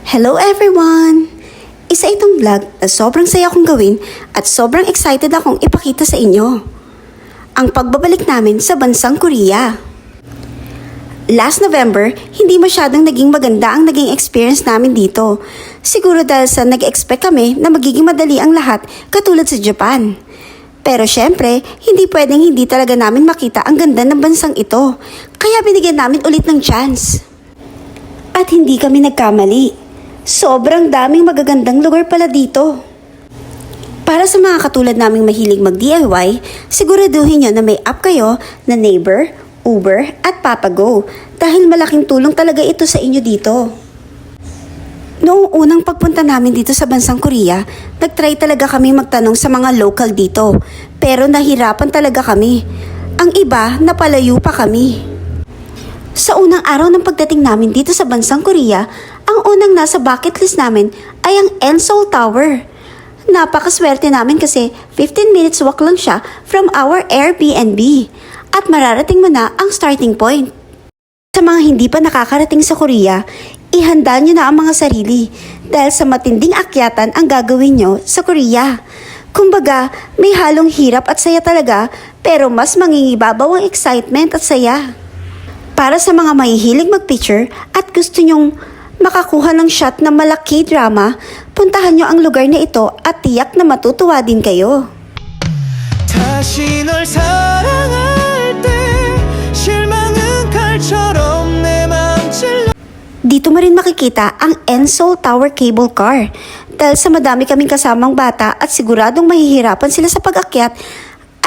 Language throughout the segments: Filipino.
Hello everyone! Isa itong vlog na sobrang saya kong gawin at sobrang excited akong ipakita sa inyo. Ang pagbabalik namin sa bansang Korea. Last November, hindi masyadong naging maganda ang naging experience namin dito. Siguro dahil sa nag-expect kami na magiging madali ang lahat katulad sa Japan. Pero syempre, hindi pwedeng hindi talaga namin makita ang ganda ng bansang ito. Kaya binigyan namin ulit ng chance. At hindi kami nagkamali. Sobrang daming magagandang lugar pala dito. Para sa mga katulad naming mahilig mag-DIY, siguraduhin nyo na may app kayo na Neighbor, Uber at Papago dahil malaking tulong talaga ito sa inyo dito. Noong unang pagpunta namin dito sa bansang Korea, nagtry talaga kami magtanong sa mga local dito pero nahirapan talaga kami. Ang iba, napalayo pa kami. Sa unang araw ng pagdating namin dito sa bansang Korea, ang unang nasa bucket list namin ay ang Enseol Tower. Napakaswerte namin kasi 15 minutes walk lang siya from our Airbnb at mararating mo na ang starting point. Sa mga hindi pa nakakarating sa Korea, ihanda nyo na ang mga sarili dahil sa matinding akyatan ang gagawin nyo sa Korea. Kumbaga, may halong hirap at saya talaga pero mas mangingibabaw ang excitement at saya. Para sa mga mahihilig mag-picture at gusto nyong makakuha ng shot na malaki drama, puntahan nyo ang lugar na ito at tiyak na matutuwa din kayo. 다시 널 사랑할 때 실망은 칼처럼 내 맘 찔러. Dito mo rin makikita ang Enseol Tower Cable Car. Dahil sa madami kaming kasamang bata at siguradong mahihirapan sila sa pag-akyat,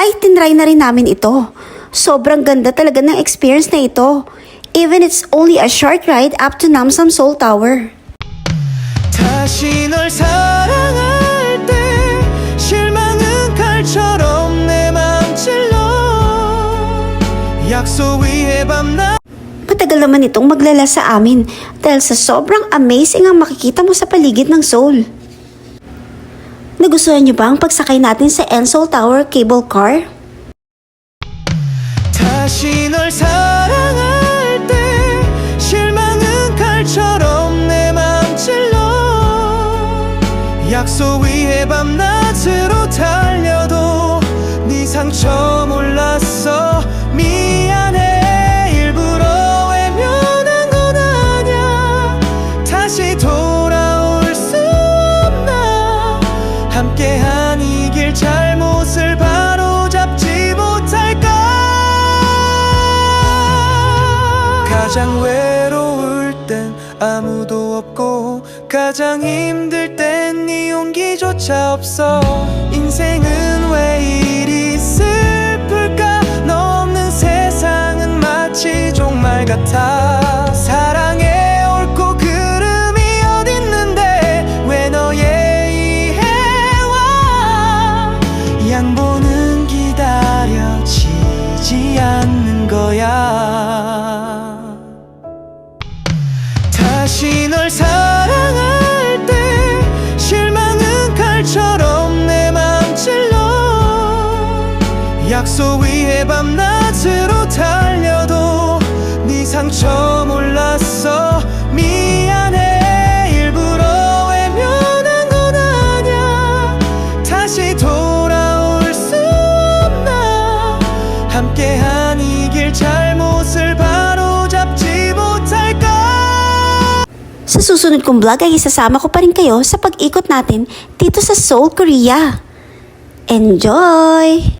ay tinry na rin namin ito. Sobrang ganda talaga ng experience na ito. Even it's only a short ride up to Namsan Seoul Tower. 다시 널 사랑할 때 실망은 칼처럼 내 맘 찔러. 약속 위에 밤낮. Matagal naman itong maglala sa amin dahil sa sobrang amazing ang makikita mo sa paligid ng Seoul. Nagustuhan niyo ba ang pagsakay natin sa Enseol Tower Cable Car? 다시 널 사랑할 때 실망은 칼처럼 내 맘 찔러. 약속 위에 밤낮으로 달려도 네 상처 몰랐어. 미안해 일부러 외면한 건 아냐. 다시 돌아올 수 없나. 함께한 이 길 잘못을 바로잡지 못할까. 가장 외로울 땐 아무도 없고 가장 힘들 땐 네 용기조차 없어. 인생은 왜 이리 슬플까. 너 없는 세상은 마치 종말 같아. 사랑의 옳고 그름이 어딨는데 왜 너의 이해와 양보는 기다려지지 않는 거야. 다시 널 사랑할 때 실망은 칼처럼 내 맘 찔러. 약속 위에 밤낮으로 달려도 네 상처 몰랐어. 미안해 일부러 외면한 건 아냐. 다시 돌아올 수 없나. 함께한 이 길 잘못을 바로잡지 못할까. Sa susunod kong vlog ay isasama ko pa rin kayo sa pag-ikot natin dito sa Seoul, Korea. Enjoy!